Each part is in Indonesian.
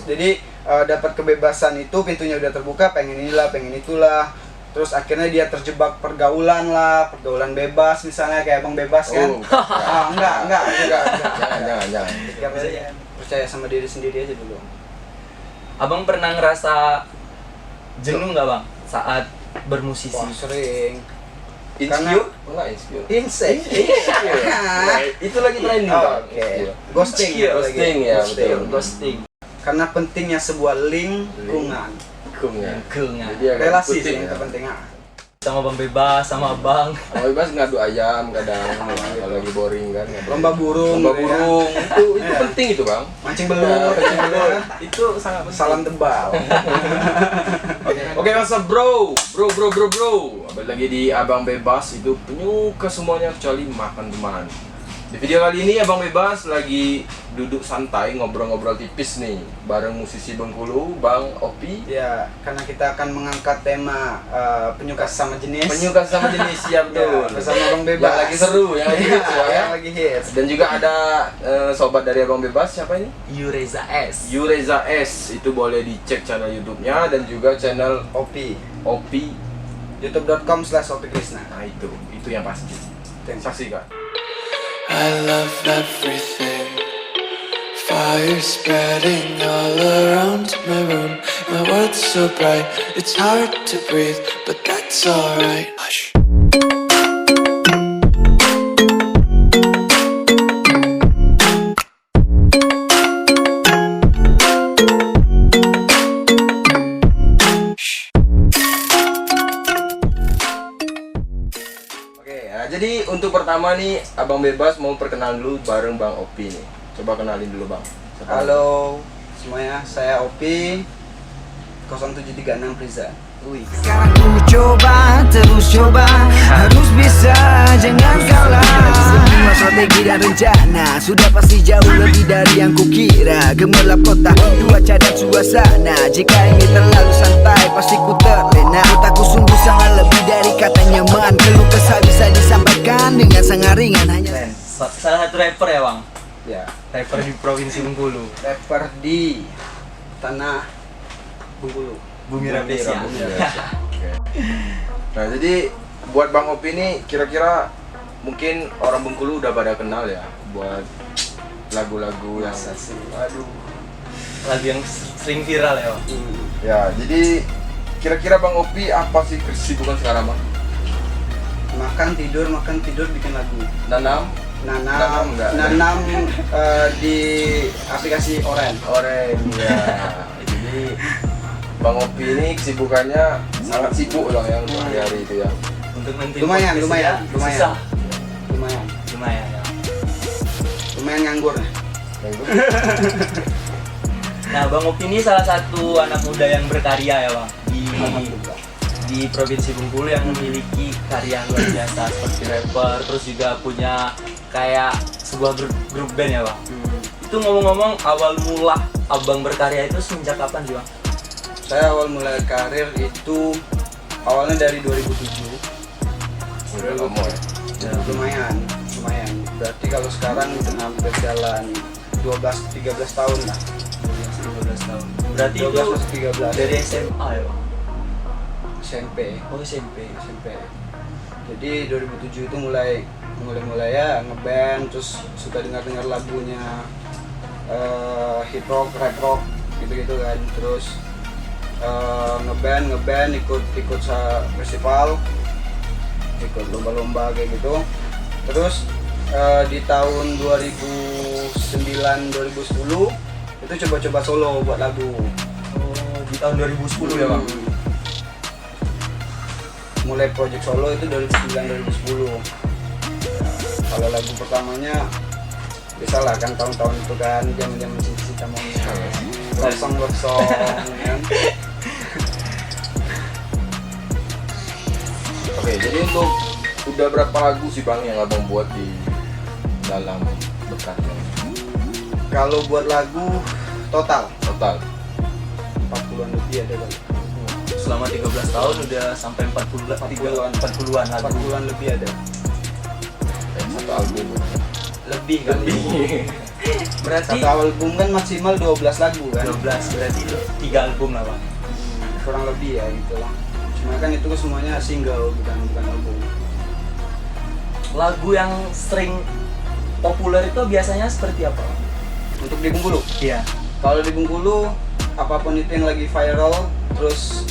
Jadi dapat kebebasan itu, pintunya udah terbuka, pengen inilah, pengen itulah. Terus akhirnya dia terjebak pergaulan bebas misalnya kayak Abang Bebas kan. Enggak. Jangan. Percaya sama diri sendiri aja dulu. Abang pernah ngerasa jenuh nggak bang saat bermusisi? Wah, sering. Insecure? Enggak insecure. Insecure. Itu lagi trending kan. Oke. Ghosting ya, betul. Ghosting. Karena pentingnya sebuah lingkungan. Jadi agak Relasi sih ikutin, yang ya. terpenting. Sama Bang Bebas, sama Abang. Kalau Bebas ngadu ayam kadang kalau lagi boring kan. Lomba burung. Itu Iya. penting itu, Bang. Mancing belut. Itu sangat penting. Salam tebal. Oke, masa bro. Balik lagi di Abang Bebas, itu penyuka semuanya kecuali makan teman. Di video kali ini Abang Bebas lagi duduk santai ngobrol-ngobrol tipis nih bareng musisi Bengkulu, Bang Opi. Ya, karena kita akan mengangkat tema penyuka sesama jenis. Penyuka sama jenis, siap tuh. Bersama Abang Bebas. Yang lagi seru, yang lagi hits ya. Yang lagi hits. Dan juga ada sobat dari Abang Bebas, siapa ini? Yureza S. Yureza S, itu boleh dicek channel YouTube-nya dan juga channel Opi. youtube.com/opikrisna. Nah itu yang pasti. Saksikan. I love everything. Fire spreading all around my room. My world's so bright, it's hard to breathe, but that's alright. Hush. Jadi untuk pertama nih Abang Bebas mau perkenalan dulu bareng Bang Opi nih. Coba kenalin dulu Bang. Halo semuanya, saya Opi 0736 Priza. Sekarang ku coba, terus coba, harus bisa, jangan kalah. Semua strategi dan rencana sudah pasti jauh lebih dari yang kukira. Gemerlap kota, cuaca dan suasana. Jika ini terlalu santai, pasti ku terlena. Otakku sungguh sangat lebih dari kata nyaman. Keluh kesah bisa disampaikan dengan sangat ringan. Hanya Salah satu rapper ya bang? Ya, Rapper di Provinsi Bengkulu. rapper di tanah Bengkulu. Bumi Rapesia. Oke. Nah jadi buat Bang Opi nih kira-kira mungkin orang Bengkulu udah pada kenal ya buat lagu-lagu yang Aduh. Lagu yang sering viral ya bang? ya. Jadi kira-kira Bang Opi apa sih kesibukan sekarang Bang? Makan tidur bikin lagu. Nanam enggak? Nanam di aplikasi Orange. Ya. Jadi Bang Opi ini kesibukannya sangat sibuk loh yang hari-hari itu ya. Untuk nanti Lumayan. susah. Lumayan Ya. Lumayan nganggur. Nah Bang Opi ini salah satu anak muda yang berkarya ya bang di Provinsi Bengkulu yang memiliki karya luar biasa seperti rapper, terus juga punya kayak sebuah grup band ya bang. Itu ngomong-ngomong awal mula abang berkarya itu semenjak kapan sih bang? Saya awal mulai karir itu awalnya dari 2007. Udah lama ya. Lumayan. Berarti kalau sekarang udah hampir jalan 12-13 tahun lah. 12 tahun. Berarti 12 itu atau 13 dari SMA ya bang? SMP. Oh SMP. Jadi 2007 itu mulai ya ngeband, terus suka dengar lagunya hip hop, rap rock gitu kan. Terus ngeband ikut festival, ikut lomba-lomba kayak gitu. Terus di tahun 2009-2010 itu coba-coba solo buat lagu. Oh di tahun 2010 ya bang? Mulai project solo itu 2009-2010. Kalau lagu pertamanya biasalah kan tahun-tahun itu kan zaman-zaman cinta maunya love song kan. Oke, jadi untuk udah berapa lagu sih Bang yang Abang buat di dalam berkarya? Kalau buat lagu total 40-an lebih ada kali. Selama 13 tahun udah sampai 40-an lagu. 40-an lebih ada. Satu album. Lebih kali. Berarti Satu album kan maksimal 12 lagu kan. 12, berarti 3 album lah bang. Kurang lebih ya gitu lah. Cuma kan itu semuanya single bukan album. Lagu yang sering populer itu biasanya seperti apa? Untuk di Bengkulu, Iya. kalau di Bengkulu apapun itu yang lagi viral terus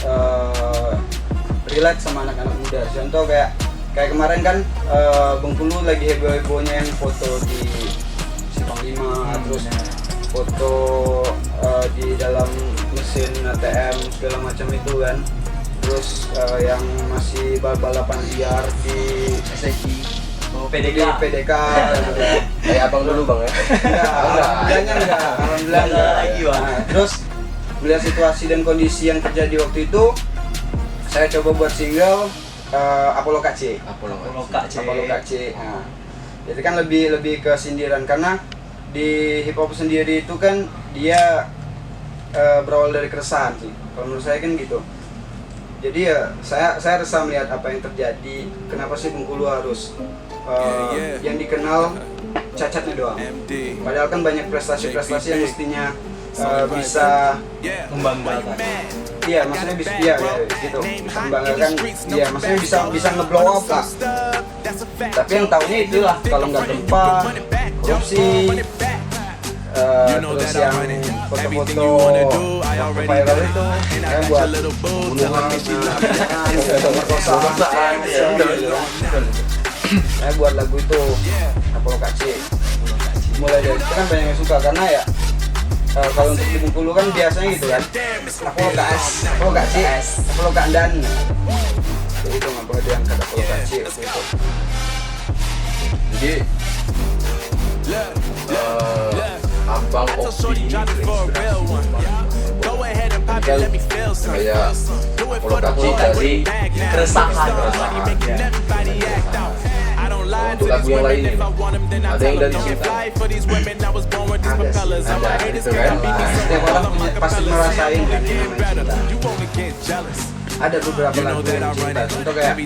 relate sama anak-anak muda. Contoh kayak kemarin kan Bengkulu lagi heboh-hebohnya yang foto di Simpang 5, terus foto di dalam mesin ATM segala macam itu kan. Terus yang masih balapan liar di SSI. Oh, di PDK. PDK gitu kan. Kayak abang dulu bang ya. Alhamdulillah enggak lagi, Bang. Nah, terus melihat situasi dan kondisi yang terjadi waktu itu, saya coba buat single Apollo KC. Apollo KC. Apollo KC. Nah, jadi kan lebih ke sindiran karena di hip hop sendiri itu kan dia berawal dari keresahan sih. Kalau menurut saya kan gitu. Jadi ya saya resah melihat apa yang terjadi. Kenapa sih Bengkulu harus yang dikenal cacatnya doang? Padahal kan banyak prestasi-prestasi yang mestinya bisa Membanggakan. iya, maksudnya bisa ya gitu. Bisa membanggakan, iya maksudnya bisa nge-blow up lah. Tapi yang tahunya itulah kalau nggak gempa, korupsi, terus yang foto-foto viral itu saya buat pembunuhan, pemerkosaan, saya buat lagu itu Apollo KC. Mulai dari itu kan banyak yang suka karena ya kalau untuk di Bengkulu kan biasanya gitu kan Apollo KS, Apollo KC, Apollo Kandan. Jadi itu nggak boleh diangkat Apollo KC waktu itu. Jadi abang Opi kayak Apollo KC tadi Keresahan. untuk lagu yang lain ada yang dari cinta Ada itu kan setiap orang pasti merasain kan namanya cinta. Ada beberapa lagu yang cinta, contoh kayak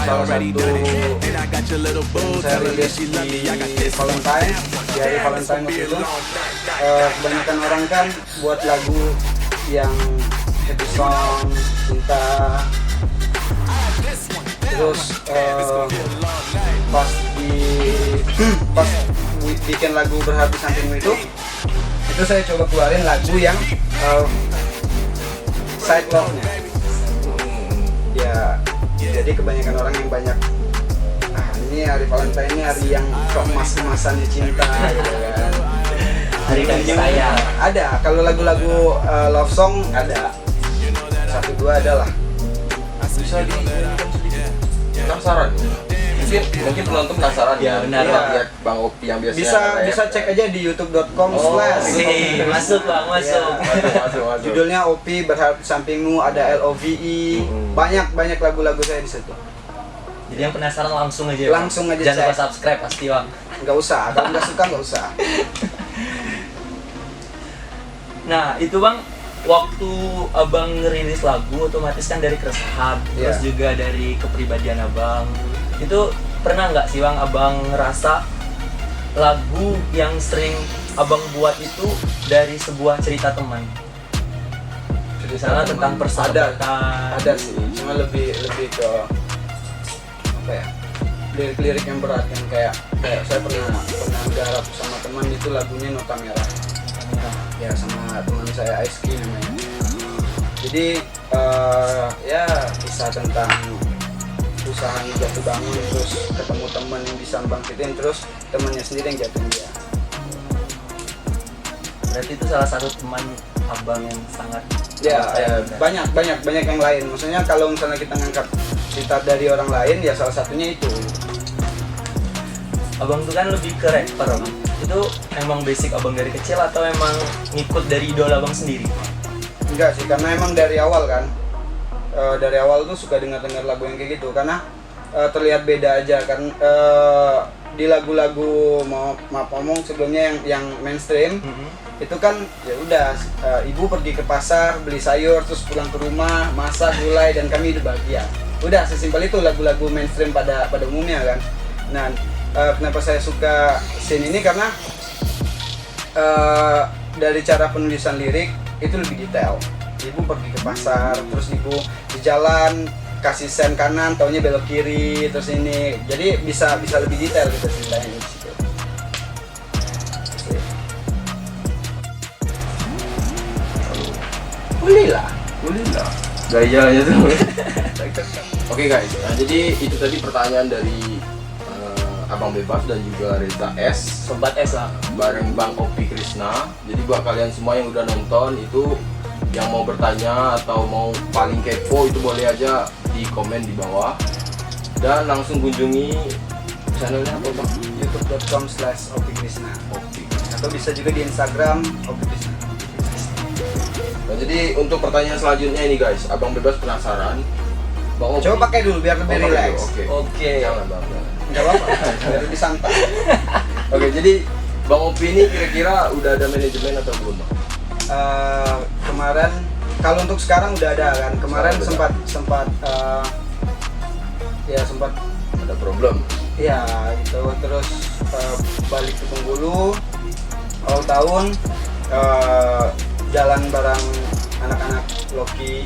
salah satu yang saya rilis di Valentine, di hari Valentine waktu itu, kebanyakan orang kan buat lagu yang happy song, cinta. Terus pas bikin lagu Berhati Sampingmu itu saya coba keluarin lagu yang side love-nya. Ya, jadi kebanyakan orang yang banyak ini hari Valentine ini hari yang keemas-emasannya cinta gitu kan. Hari kasih sayang. Ada, kalau lagu-lagu love song ada. 1-2 adalah. bisa penasaran mungkin penonton penasaran Ya, benar. lihat Bang Opi yang biasanya Bisa cek aja di youtube.com/. Masuk bang, masuk. masuk. Judulnya Opi Berhati Sampingmu, ada LOVE. Banyak lagu-lagu saya di situ. Jadi yang penasaran langsung aja. Bang. Langsung aja Jangan lupa cek. subscribe pasti bang. Nggak usah, kalau nggak suka nggak usah. Nah itu bang, waktu abang ngerilis lagu otomatis kan dari keresahan, terus Iya. juga dari kepribadian abang. Itu pernah nggak sih bang abang ngerasa lagu yang sering abang buat itu dari sebuah cerita teman? Misalnya tentang persahabatan. Ada sih, cuma lebih ke apa ya, lirik-lirik yang berat yang kayak saya pernah garap sama teman itu lagunya Nota Merah ya, sama teman saya Aiski namanya. Jadi ya kisah tentang usaha jatuh bangun, terus ketemu teman yang bisa bangkitin, terus temannya sendiri yang jatuhin dia. Berarti itu salah satu teman abang yang sangat Ya, percaya. banyak yang lain. Maksudnya kalau misalnya kita ngangkat cerita dari orang lain, ya salah satunya itu. Abang tuh kan lebih ke rapper bang. Itu emang basic abang dari kecil atau emang ngikut dari idola abang sendiri? Enggak sih, karena emang dari awal kan. Dari awal tuh suka dengar lagu yang kayak gitu karena terlihat beda aja kan. Di lagu-lagu maaf ngomong sebelumnya yang mainstream itu kan ya udah ibu pergi ke pasar beli sayur terus pulang ke rumah masak gulai dan kami hidup bahagia. Udah sesimpel itu lagu-lagu mainstream pada umumnya kan. Nah, kenapa saya suka scene ini karena dari cara penulisan lirik itu lebih detail. Ibu pergi ke pasar, terus ibu di jalan kasih sen kanan, taunya belok kiri, terus ini. Jadi bisa lebih detail gitu ceritanya di situ. Ulila. Gayanya tuh. Oke guys, nah jadi itu tadi pertanyaan dari Abang Bebas dan juga Reza S Sobat S lah. bareng Bang Opi Krishna. Jadi buat kalian semua yang udah nonton itu, yang mau bertanya atau mau paling kepo itu boleh aja di komen di bawah, dan langsung kunjungi channelnya apa Bang? youtube.com/opikrishna Opi. atau bisa juga di Instagram opikrishna. Nah jadi untuk pertanyaan selanjutnya ini guys, Abang Bebas penasaran. Bang Opi, Coba pakai dulu biar lebih pakai relax. dulu, Oke. Oke. Jangan Bang. Jangan. Nggak apa-apa, biar lebih santai. Oke, jadi Bang Opi ini kira-kira udah ada manajemen atau belum Bang? Kemarin kalau untuk sekarang udah ada kan. Kemarin Sekarang sempat Ada problem. ya itu terus balik ke Bengkulu awal tahun, jalan bareng anak-anak Loki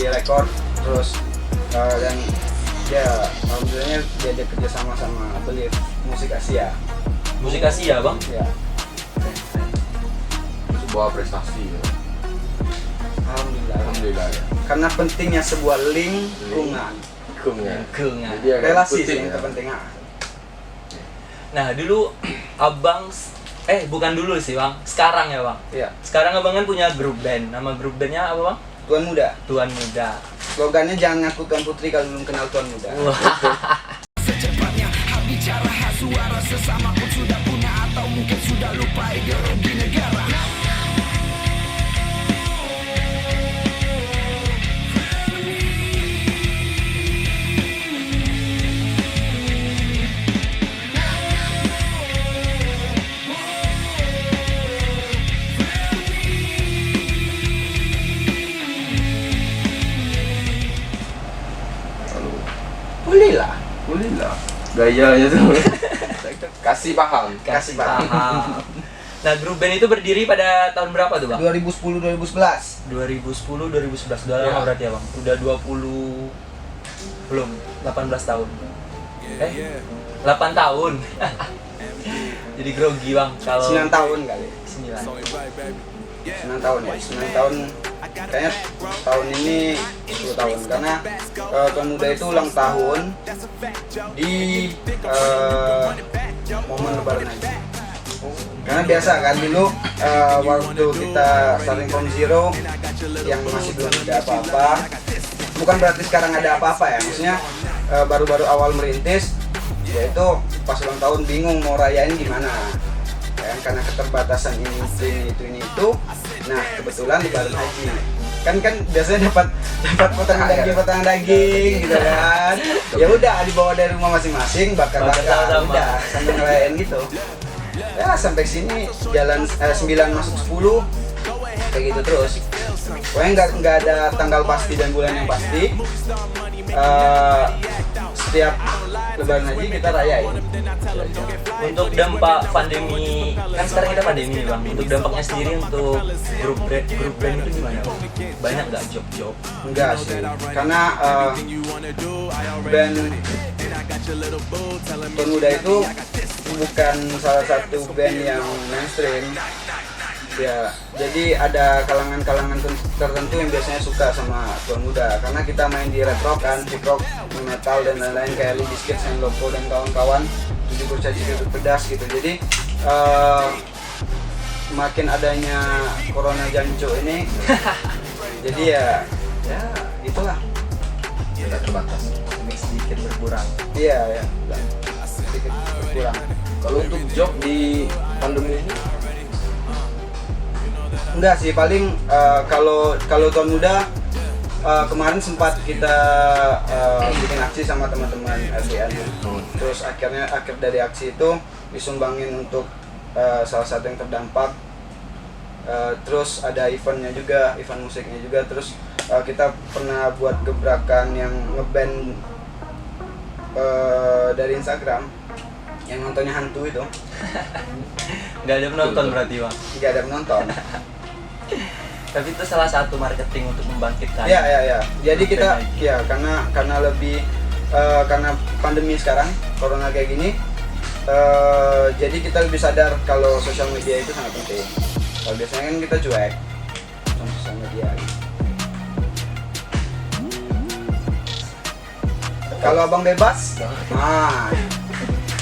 Record, terus dan ya alhamdulillahnya diajak kerja sama Believe Musik Asia Musik Asia Bang. ya. Sebuah prestasi ya. Alhamdulillah ya. Karena pentingnya sebuah lingkungan, Lingkungan. Jadi agak relasi penting sih yang ya. terpenting. Nah dulu abang bukan dulu sih Bang, sekarang ya Bang. Iya, Sekarang abang kan punya grup band. Nama grup bandnya apa Bang? Tuan Muda. Tuan Muda. Slogannya jangan ngaku Tuan Putri kalau belum kenal Tuan Muda. Ulila. Gayanya tuh. Kasih paham. Kasih paham. Nah grup band itu berdiri pada tahun berapa tuh Bang? 2010-2011. 2010-2011 udah Ya. lama berarti ya Bang? Udah 20 belum 18 tahun 8 tahun jadi grogi Bang kalau 9 tahun kali. 9 9 tahun ya. 9 tahun kayaknya tahun ini 10 tahun karena Tuan Muda itu ulang tahun di momen lebaran aja. Karena biasa kan dulu waktu kita starting from zero yang masih belum ada apa-apa, bukan berarti sekarang ada apa-apa ya, maksudnya baru-baru awal merintis, yaitu pas ulang tahun bingung mau rayain gimana ya kan, karena keterbatasan ini itu. Nah kebetulan lebaran haji kan biasanya dapat potongan daging gitu kan, ya udah dibawa dari rumah masing-masing bakar sama. udah sambil ngerayain gitu ya, sampai sini jalan 9 masuk 10 kayak gitu terus. Pokoknya nggak ada tanggal pasti dan bulan yang pasti. Setiap lebaran haji kita rayain. untuk dampak pandemi kan sekarang kita pandemi nih Bang, untuk dampaknya sendiri untuk grup band itu gimana Bang? Banyak nggak job Enggak sih, karena band Tuan Muda itu bukan salah satu band yang mainstream ya, jadi ada kalangan-kalangan tertentu yang biasanya suka sama Tuan Muda karena kita main di rap rock kan, hip hop, metal dan lain-lain kayak Limp Bizkit, Loco dan kawan-kawan, 7 kurcaci itu pedas gitu. Jadi makin adanya corona jancu ini jadi ya itulah, Tidak terbatas. sedikit berkurang. iya ya sedikit berkurang. Kalau untuk job di pandemi ini Enggak sih, paling kalau Tuan Muda kemarin sempat kita bikin aksi sama teman-teman LDN. Terus akhir dari aksi itu disumbangin untuk salah satu yang terdampak. Terus ada eventnya juga, event musiknya juga. Terus kita pernah buat gebrakan yang ngeband dari Instagram yang nontonnya hantu itu. Nggak ada penonton berarti bang. nggak ada penonton. Tapi itu salah satu marketing untuk membangkitkan. Ya. Jadi kita Lagi. ya karena lebih karena pandemi sekarang, corona kayak gini, jadi kita lebih sadar kalau sosial media itu sangat penting. Kalau biasanya kan kita cuek sama sosial media. Kalau abang bebas,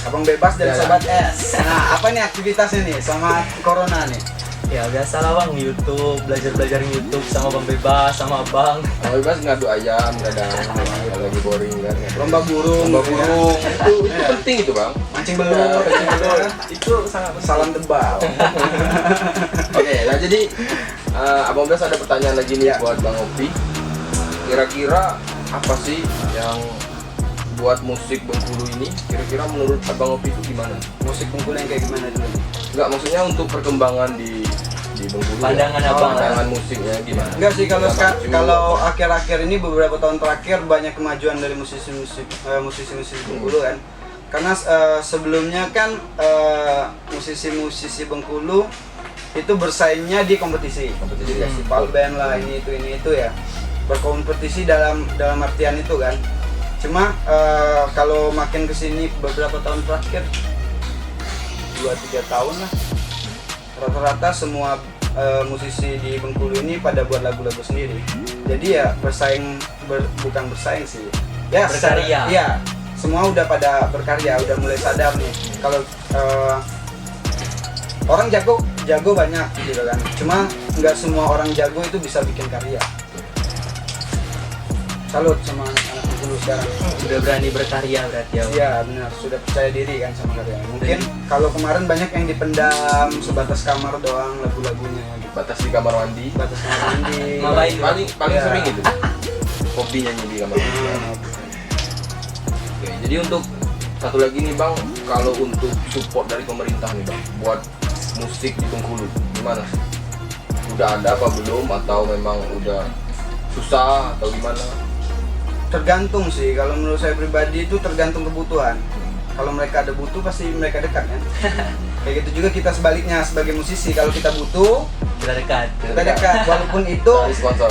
abang bebas dari Ya. sobat S. Nah, apa nih aktivitasnya nih sama corona nih? Ya biasa lah bang, YouTube, belajar YouTube sama bang bebas, sama abang. Kalau bebas ngadu ayam kadang kalau lagi boring kan. Lomba burung, Lomba gitu ya. burung. Itu penting itu bang. Mancing belur, Itu sangat penting. salam tebal. Oke, nah jadi Abang Bes ada pertanyaan lagi nih Ya. buat Bang Opi. Kira-kira apa sih yang buat musik Bengkulu ini? Kira-kira menurut Abang Opi itu gimana? Musik Bengkulu yang kayak gimana dulu? Enggak, maksudnya untuk perkembangan di Bengkulu. Pandangan ya. Abang. Pandangan musiknya gimana? Enggak sih, kalau Abang Cu. kalau akhir-akhir ini beberapa tahun terakhir banyak kemajuan dari musisi-musisi Bengkulu kan. Karena sebelumnya kan musisi-musisi Bengkulu itu bersaingnya di kompetisi festival band lah, ini itu ya, berkompetisi dalam artian itu kan. Cuma kalau makin kesini beberapa tahun terakhir 2-3 tahun lah, rata-rata semua musisi di Bengkulu ini pada buat lagu-lagu sendiri. Jadi ya bukan bersaing sih ya, Berkarya. Iya, semua udah pada berkarya, udah mulai sadar nih kalau orang jago banyak gitu kan. Cuma nggak semua orang jago itu bisa bikin karya. Salut sama anak-anak Bengkulu sekarang. Udah berani berkarya berarti ya bang. Iya benar, sudah percaya diri kan sama karya. Mungkin kalau kemarin banyak yang dipendam sebatas kamar doang lagu-lagunya gitu. Batas di kamar mandi. Batas kamar mandi. Ngapain? Paling Ya. sering gitu. Hobi nyanyi di kamar mandi. Oke, jadi untuk satu lagi nih Bang, kalau untuk support dari pemerintah nih Bang, buat musik di Bengkulu, gimana? Udah ada apa belum? Atau memang udah susah atau gimana? Tergantung sih, kalau menurut saya pribadi itu tergantung kebutuhan. Kalau mereka ada butuh pasti mereka dekat kan. Kayak gitu juga kita sebaliknya sebagai musisi, kalau kita butuh Kita dekat. kita dekat, walaupun itu Dari sponsor.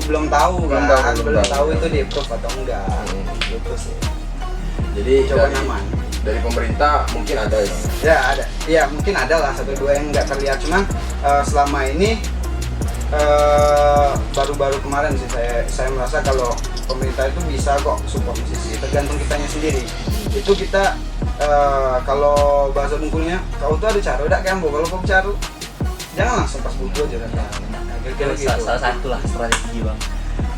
belum tahu Belum kan, tahu, belum belum tahu tahu. itu di approve atau enggak. Gitu sih. Jadi Coba dari, nyaman. dari pemerintah mungkin ada ya Bang? Ya ada, ya mungkin ada lah 1-2 yang nggak terlihat, cuman selama ini baru-baru kemarin sih saya merasa kalau pemerintah itu bisa kok support musisi, tergantung kitanya sendiri. Itu kita kalau bahasa Bengkulunya, kau tuh ada cara udah kembo, kalau kau bicara jangan langsung pas butuh aja kan. Kira-kira Itu gitu. salah satu lah strategi bang.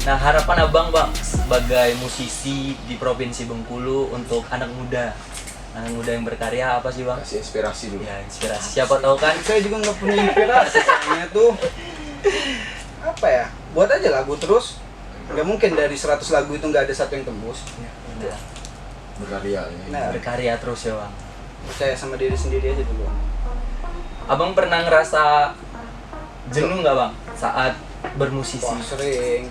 Nah harapan abang bang sebagai musisi di provinsi Bengkulu untuk anak muda yang berkarya apa sih bang? Kasih inspirasi dulu. Ya inspirasi, siapa tahu kan. Saya juga nggak punya inspirasi, soalnya tuh apa ya, buat aja lagu terus. Nggak mungkin dari 100 lagu itu nggak ada satu yang tembus. Nah, Berkarya ya. Nah, berkarya terus ya bang. percaya sama diri sendiri aja dulu. Abang pernah ngerasa jenuh nggak bang saat bermusisi? Wah, sering.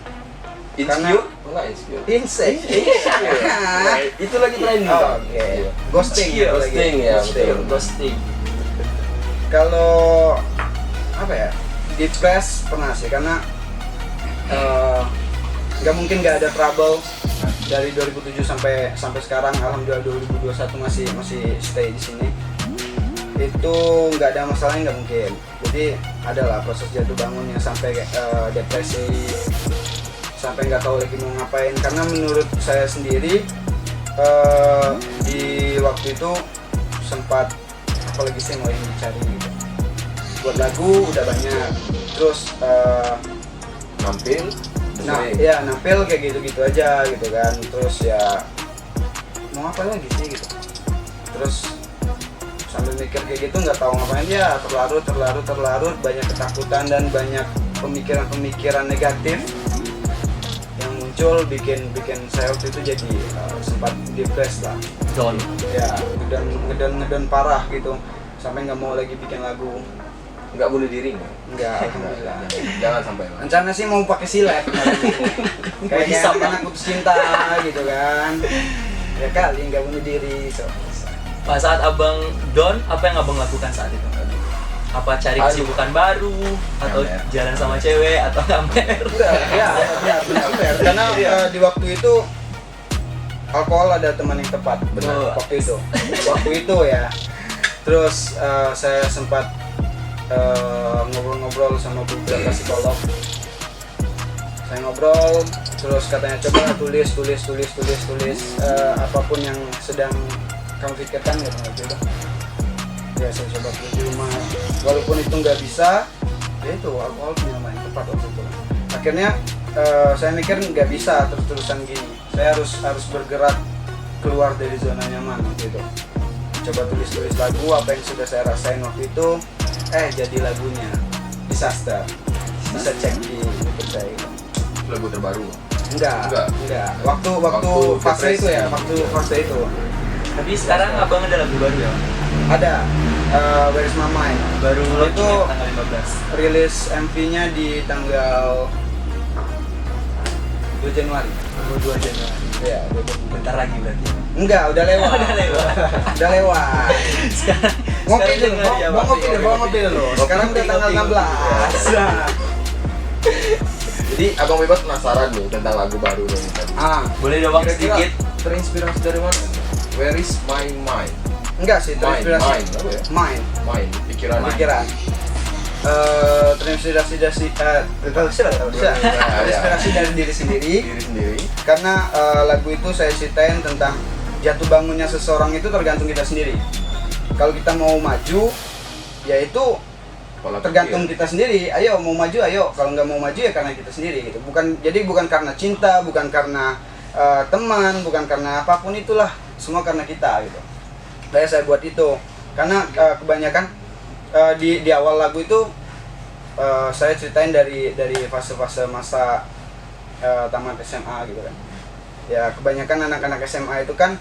Insecure? Enggak insecure. Insecure. Nah, itu lagi trending Oh, Bang. oke. Iya. Ghosting ya, Ghosting lagi. ya, Ghosting. betul. Ghosting. Kalau apa ya, depressed pernah sih, karena nggak mungkin nggak ada trouble dari 2007 sampai sekarang. Alhamdulillah 2021 masih stay di sini. Itu nggak ada masalahnya, nggak mungkin. Jadi adalah proses jatuh bangunnya sampai depresi, sampai nggak tahu lagi mau ngapain. Karena menurut saya sendiri di waktu itu sempat apalagi sih mau yang dicari gitu. Buat lagu udah banyak, terus Nampil. nah sering. ya nampil kayak gitu-gitu aja gitu kan. Terus ya mau apa lagi sih gitu. Terus sambil mikir kayak gitu nggak tahu ngapain, ya terlarut, banyak ketakutan dan banyak pemikiran negatif yang muncul bikin saya waktu itu jadi sempat depres lah Down. ya, ngedon parah gitu, sampai nggak mau lagi bikin lagu. Enggak bunuh diri enggak? Enggak, alhamdulillah. Jangan sampai Bang. Rencana sih mau pakai silet kayak Bisa, anak putus cinta gitu kan, ya kali nggak bunuh diri so. Pas saat abang down, apa yang abang lakukan saat itu? Apa cari kesibukan baru atau Ngamer. jalan sama cewek atau ngamer? Ya, benar. Karena di waktu itu alkohol ada teman yang tepat. Benar. Waktu itu ya. Terus saya sempat ngobrol-ngobrol sama beberapa psikolog. Saya ngobrol, terus katanya coba tulis apapun yang sedang kamu pikirkan gitu. Ya saya coba tulis di rumah. Walaupun itu nggak bisa, ya itu alkohol punya yang tepat waktu itu. Akhirnya saya mikir nggak bisa terus-terusan gini. Saya harus bergerak keluar dari zona nyaman gitu. Coba tulis lagu apa yang sudah saya rasain waktu itu. Jadi lagunya Disaster. Bisa cek di YouTube saya. Lagu terbaru. Enggak. Waktu fase itu ya, fase itu. Tapi sekarang abang ada lagu baru ya? Ada Where Is My Mind. Baru Itu itu tanggal 15. rilis MV-nya di tanggal 2 Januari. 22 Januari. Ya, Bentar lagi berarti. enggak, udah lewat. Udah lewat. Sekarang Ngopi dulu, dengar ya, Bang. bawa ngopi dulu. Sekarang udah tanggal 16. Jadi Abang Bebas penasaran nih tentang lagu baru ini tadi. Boleh dong Bang Kira-kira sedikit? terinspirasi dari mana? Where is my mind? Enggak sih, terinspirasi Mind, apa ya? Mind, Mind, pikiran. pikiran. Terinspirasi dari diri sendiri. Diri sendiri. Karena lagu itu saya ceritain tentang jatuh bangunnya seseorang itu tergantung kita sendiri. Kalau kita mau maju, ya itu Pola tergantung pikir. kita sendiri. Ayo mau maju, ayo. Kalau nggak mau maju ya karena kita sendiri gitu. Bukan karena cinta, bukan karena teman, bukan karena apapun itulah. Semua karena kita gitu. Saya buat itu karena kebanyakan di awal lagu itu saya ceritain dari fase-fase masa tamat SMA gitu kan. Ya kebanyakan anak-anak SMA itu kan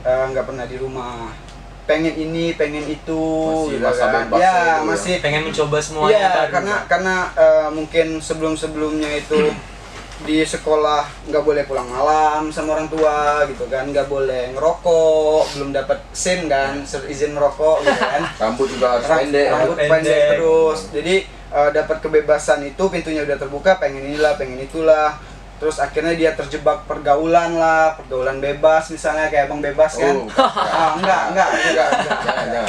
nggak pernah di rumah, pengen ini pengen itu Masih gitu masa kan. bebasnya Ya itu ya. masih Pengen mencoba semuanya ya baru. karena mungkin sebelumnya itu di sekolah nggak boleh pulang malam sama orang tua gitu kan, nggak boleh ngerokok, belum dapat SIM kan, izin merokok gitu kan. Rambut juga harus pendek. Rambut pendek terus. Jadi dapat kebebasan itu, pintunya udah terbuka, pengen inilah, pengen itulah. Terus akhirnya dia terjebak pergaulan bebas misalnya kayak Abang Bebas kan. Oh, Enggak.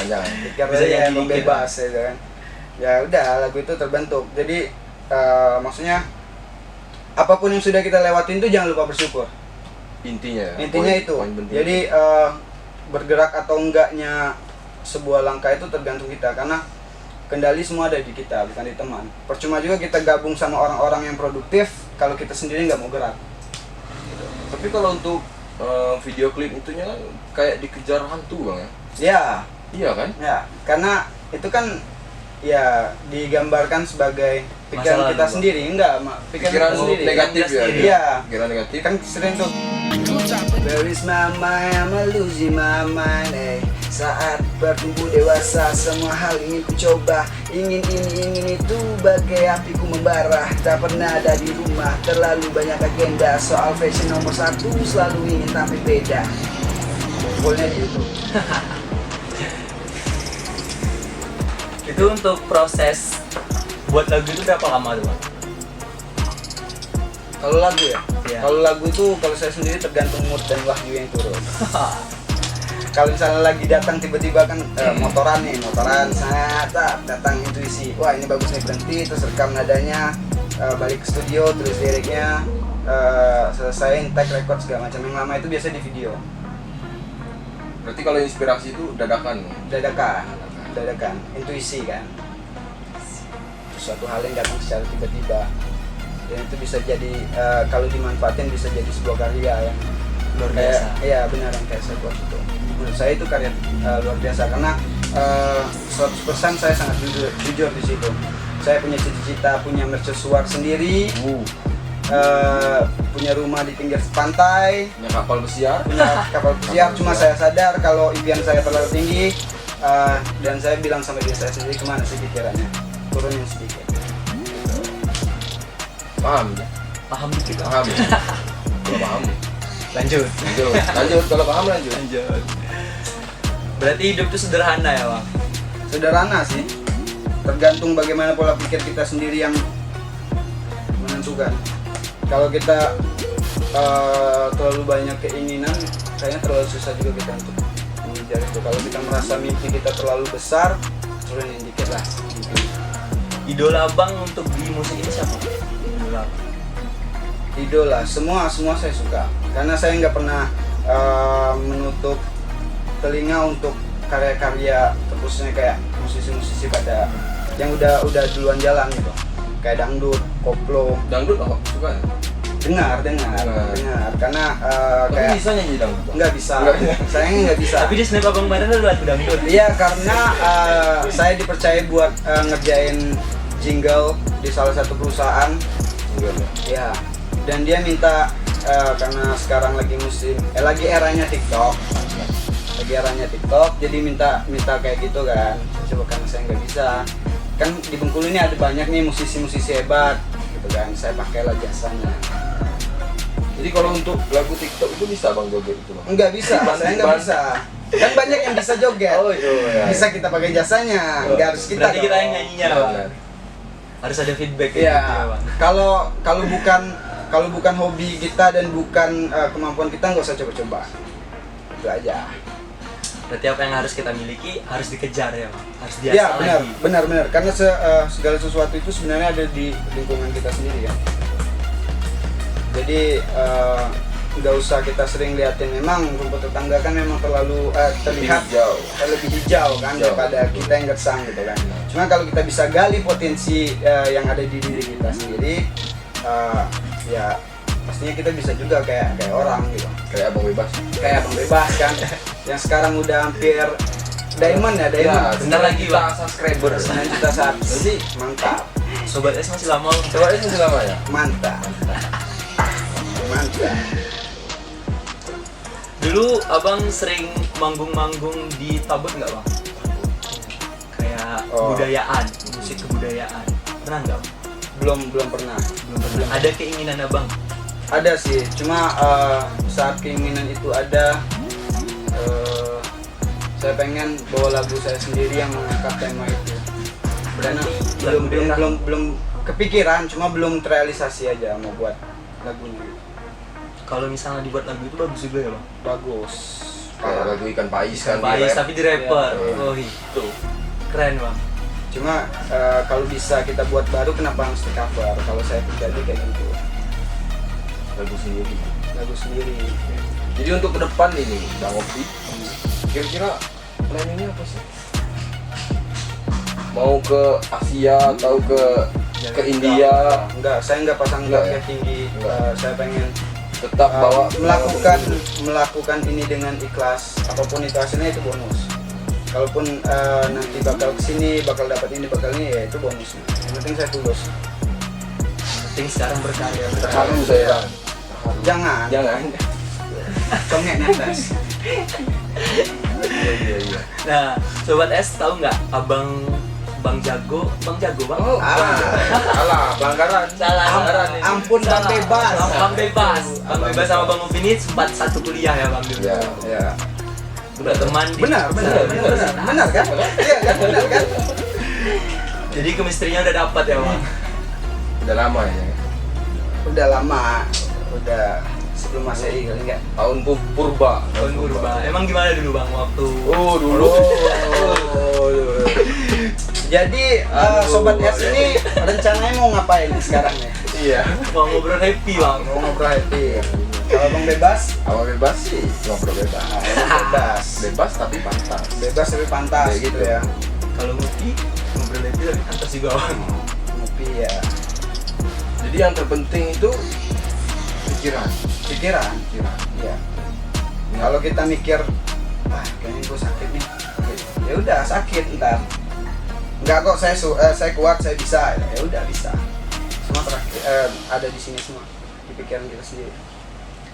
Jangan. Karena Bisa dia jadi Abang dikit, Bebas gitu kan. Ya udah, lagu itu terbentuk. Jadi maksudnya apapun yang sudah kita lewatin itu jangan lupa bersyukur. Intinya Itu. poin penting. Jadi bergerak atau enggaknya sebuah langkah itu tergantung kita, karena kendali semua ada di kita, bukan di teman. Percuma juga kita gabung sama orang-orang yang produktif kalau kita sendiri nggak mau gerak. Tapi kalau untuk video klip itunya kan kayak dikejar hantu Bang ya. Ya, Iya kan? ya, karena itu kan ya digambarkan sebagai pikiran Masa kita lalu, sendiri, pikiran kita sendiri. negatif ya. Iya. Pikiran negatif. Kan sering tuh. Where is my mind, I'm losing my mind. Saat bertumbuh dewasa, semua hal ingin ku coba. Ingin ini, ingin itu, bagai apiku membara. Tak pernah ada di rumah, terlalu banyak agenda. Soal fashion nomor 1, selalu ingin tampil beda. Pokoknya gitu. Itu untuk proses buat lagu itu berapa lama tuh Bang? Kalau lagu ya? Iya. Kalau lagu itu, kalau saya sendiri tergantung mood dan wahyu yang turun. Kalau misalnya lagi datang tiba-tiba kan motoran saya datang intuisi, wah ini bagus nih, berhenti, terus rekam nadanya, balik ke studio, tulis liriknya, selesaiin tag record segala macam. Yang lama itu biasa di video. Berarti kalau inspirasi itu dadakan. Dadakan, intuisi kan. Suatu hal yang datang secara tiba-tiba, dan itu bisa jadi kalau dimanfaatin bisa jadi sebuah karya yang Luar biasa. Iya benar, yang kayak saya buat itu. Menurut saya itu karya luar biasa karena 100% saya sangat jujur di situ. Saya punya cita-cita, punya mercusuar sendiri, punya rumah di pinggir pantai, Punya kapal pesiar. punya kapal pesiar. Cuma saya sadar kalau impian saya terlalu tinggi, dan saya bilang sama diri saya sendiri, kemana sih pikirannya, turunin sedikit. Paham? Paham dikit Paham. Kalau paham. Lanjut. Lanjut. Kalau paham lanjut. Berarti hidup itu sederhana ya bang? Sederhana sih, tergantung bagaimana pola pikir kita sendiri yang menentukan. Kalau kita terlalu banyak keinginan, kayaknya terlalu susah juga kita untuk mengejar itu. Kalau kita merasa mimpi kita terlalu besar, turunin dikit lah. Idola bang untuk di musik ini siapa? Idola. Idola, semua saya suka, karena saya nggak pernah menutup telinga untuk karya-karya, khususnya kayak musisi-musisi pada yang udah duluan jalan gitu, kayak dangdut, koplo. Dangdut apa? Suka ya? Dengar, karena Tapi kayak bisa nyanyi dangdut? nggak bisa, sayangnya nggak bisa. Tapi di snap abang kemarin ada lagu dangdut. Iya, karena saya dipercaya buat ngerjain jingle di salah satu perusahaan. Enggak ya? Ya, dan dia minta karena sekarang lagi lagi eranya TikTok, jadi minta kayak gitu kan. Saya coba, karena saya nggak bisa. Kan di Bengkulu ini ada banyak nih musisi-musisi hebat, gitu kan. Saya pakailah jasanya. Jadi kalau untuk lagu TikTok itu bisa bang joget itu bang? Enggak bisa, saya nggak bisa. Kan banyak yang bisa joget. Oh iya. Bisa kita pakai jasanya, nggak harus kita. Berarti kita dong. yang nyanyinya Iya, bang. benar. Harus ada feedback Iya. gitu ya bang. Kalau bukan hobi kita dan bukan kemampuan kita, nggak usah coba-coba. Itu aja. Berarti apa yang harus kita miliki harus dikejar ya bang. Harus Ya, diasah benar, lagi. benar. Karena segala sesuatu itu sebenarnya ada di lingkungan kita sendiri ya. Jadi nggak usah kita sering liatin, memang rumput tetangga kan memang terlalu terlihat lebih hijau kan Hijau. daripada kita yang gersang gitu kan. Cuma kalau kita bisa gali potensi yang ada di diri kita sendiri, ya pastinya kita bisa juga kayak orang gitu. Kayak abang bebas. Kayak Bang Bebas kan, yang sekarang udah hampir diamond ya, diamond. bentar lagi, kita Bang. subscriber. 9 juta subscribe. Mantap, Sobat S masih lama bang. Coba ini selama ya. mantap. Dulu abang sering manggung-manggung di Tabut nggak bang? Kayak kebudayaan, musik kebudayaan. Pernah nggak bang? Belum pernah. Ada keinginan abang? Ada sih, cuma saat keinginan itu ada, saya pengen bawa lagu saya sendiri yang mengangkat tema itu. Karena Berarti belum kepikiran, cuma belum terrealisasi aja mau buat lagunya. kalau misalnya dibuat lagu itu bagus juga ya bang? Bagus. Kayak lagu ikan pais kan. Pais di rap. tapi di rapper. Iya. Oh itu keren bang. Cuma kalau bisa kita buat baru, kenapa harus di cover? Kalau saya pribadi kayak gitu, Lagu sendiri. lagu sendiri. Jadi untuk ke depan ini Bang Opi, kira-kira planningnya apa sih? Mau ke Asia atau ke India? Enggak, saya enggak pasang Enggak target ya? tinggi. Enggak. Saya pengen Tetap bawa melakukan ini dengan ikhlas. Apapun itu hasilnya itu bonus. Kalaupun nanti bakal kesini, bakal dapat ini, bakal ini, ya itu bonusnya. Yang penting saya tulus. Penting sekarang berkarya. Terharu saya. Jangan Jangan. congek di atas. Iya. Nah, sobat S tahu nggak abang Bang Jago bang? Salah, pelanggaran. Salah. Ampun, Bang Bebas. Bang Bebas. Bang Bebas sama Bang Opi ini sempat satu kuliah ya bang dulu. Ya. Ya. Udah teman. Benar kan? Iya kan, benar kan? Jadi kemistrinya udah dapat ya bang. Udah lama ya. Udah lama, udah sebelum Masehi kali enggak? Tahun purba. Tahun purba. Emang gimana dulu bang waktu? Oh, dulu. Jadi sobat S ini rencananya mau ngapain sekarang nih? Iya. Mau ngobrol happy bang. Mau ngobrol happy. Kalau Bang Bebas, Awal bebas sih, ngobrol bebas. bebas. Bebas tapi pantas. Bebas tapi pantas Kayak gitu gitu. ya. Kalau ngopi ngobrol happy tapi pantas juga bang. Ngopi ya. Jadi yang terpenting itu pikiran. Pikiran. Iya. Kalau kita mikir, kayaknya gue sakit nih. Ya udah sakit ntar. Enggak kok, saya kuat, saya bisa. Ya udah bisa. Semua ada di sini semua, di pikiran kita sendiri.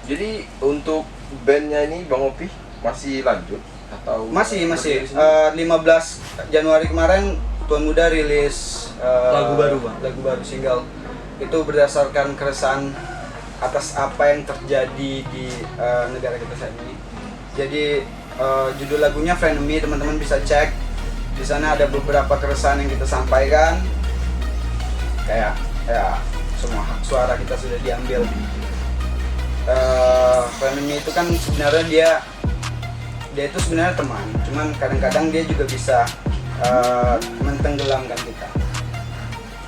Jadi untuk bandnya ini Bang Opi masih lanjut atau Masih. berdiri sendiri? 15 Januari kemarin Tuan Muda rilis Lagu baru, Bang. Lagu baru single. Itu berdasarkan keresahan atas apa yang terjadi di negara kita saat ini. Jadi judul lagunya Frenemy, teman-teman bisa cek. Di sana ada beberapa keresahan yang kita sampaikan. Kayak ya semua hak suara kita sudah diambil. Frenemy itu kan sebenarnya dia itu sebenarnya teman, cuman kadang-kadang dia juga bisa mentenggelamkan kita.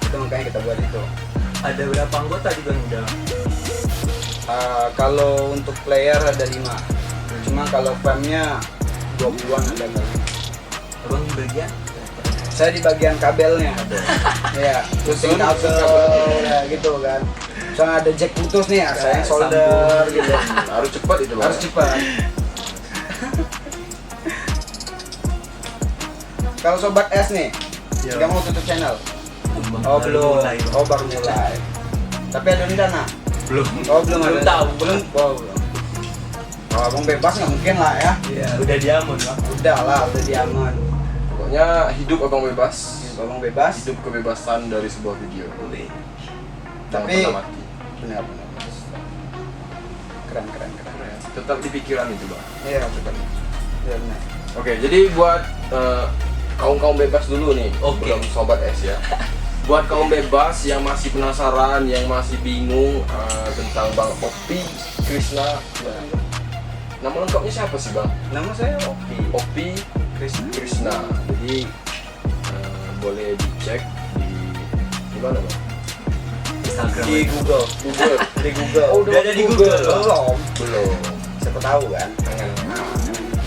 Itu makanya kita buat itu. Ada berapa anggota di bang udah? Kalau untuk player ada 5, cuma kalau famnya 20-an ada kali. Abang di bagian? Saya di bagian kabelnya. Ya, pusing kabel ya gitu kan. Soalnya ada jack putus nih, saya yang solder gitu. Harus cepat itu Bang. Harus cepat. Kalau sobat S nih, nggak mau tutup channel. Oh belum. Oh baru mulai. Tapi ada rencana? Belum. Oh belum ada. Belum tahu. Belum. Oh belum. Kalau abang bebas nggak mungkin lah ya. Iya, udah diamun bang. Udah lah, udah diaman. Pokoknya hidup abang bebas. Abang bebas. Hidup kebebasan dari sebuah video. Jangan Tapi pernah mati. benar. Keren. Tetap di pikiran itu Bang. Iya betul. Iya benar. Oke, jadi buat kaum bebas dulu nih, Oke. belum sobat S ya. Buat kaum bebas yang masih penasaran, yang masih bingung tentang Bang Opi Krishna, nama lengkapnya siapa sih Bang? Nama saya Opi. Opi Krishna. Jadi boleh dicek di mana Bang? Instagram. Di Google. Di Google. Oh, Udah ada di Google. Belum. Siapa tahu kan.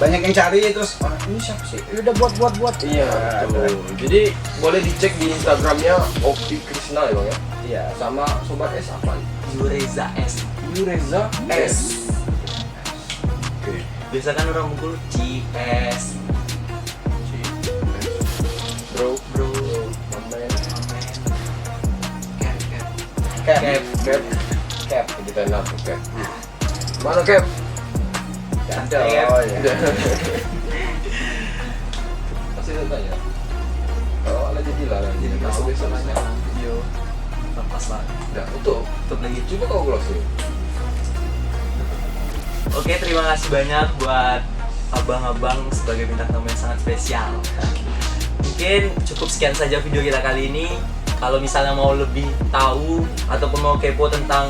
Banyak yang cari terus ini siapa sih? Ya udah buat. Iya, betul. Jadi boleh dicek di Instagramnya Opi Krishna ya Bang ya. Iya. Sama sobat S apa? Yureza S. Yureza S. Oke. Biasa kan orang Bengkulu CS. Bro, Bro. mamen, cap, kita enak cap. Mana cap? Ada. Cap. Oh iya. Masih tanya. Kalau ada jadi lah, jadi masuk besok nanya video. Lepas banget. Udah, tutup lagi. Coba kau closing. Oke, terima kasih banyak buat abang-abang sebagai bintang tamu yang sangat spesial. Mungkin cukup sekian saja video kita kali ini. Kalau misalnya mau lebih tahu ataupun mau kepo tentang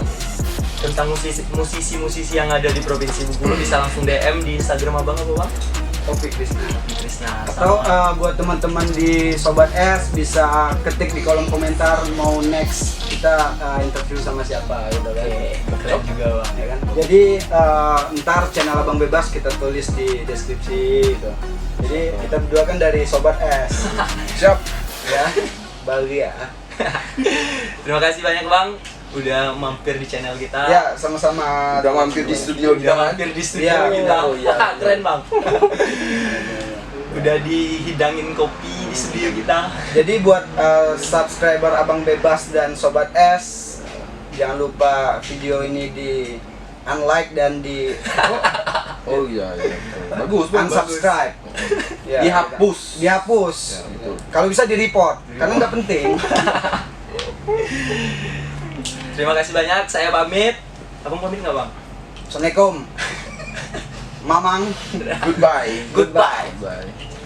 musisi-musisi yang ada di Provinsi Bengkulu, bisa langsung DM di Instagram abang apa bang? Opi Krishna. Krishna. Atau buat teman-teman di Sobat S bisa ketik di kolom komentar mau next kita interview sama siapa gitu kan. Keren juga bang. Ya kan? Jadi ntar channel Abang Bebas kita tulis di deskripsi gitu. Jadi kita berdua kan dari Sobat S. Siap. Ya. Bahagia. Terima kasih banyak bang udah mampir di channel kita. Ya, sama-sama. Udah mampir di studio Udah kita. mampir di studio Iya, kita. oh, iya. Keren bang. Udah dihidangin kopi di studio kita. Jadi buat subscriber Abang Bebas dan Sobat S, jangan lupa video ini di unlike dan di Oh iya. Bagus, unsubscribe. Ya, Dihapus. Dihapus. Ya, betul. Kalau bisa di report, karena nggak penting. Terima kasih banyak. Saya pamit. Abang pamit nggak bang? Assalamualaikum. Mamang. Goodbye. Goodbye. Bye.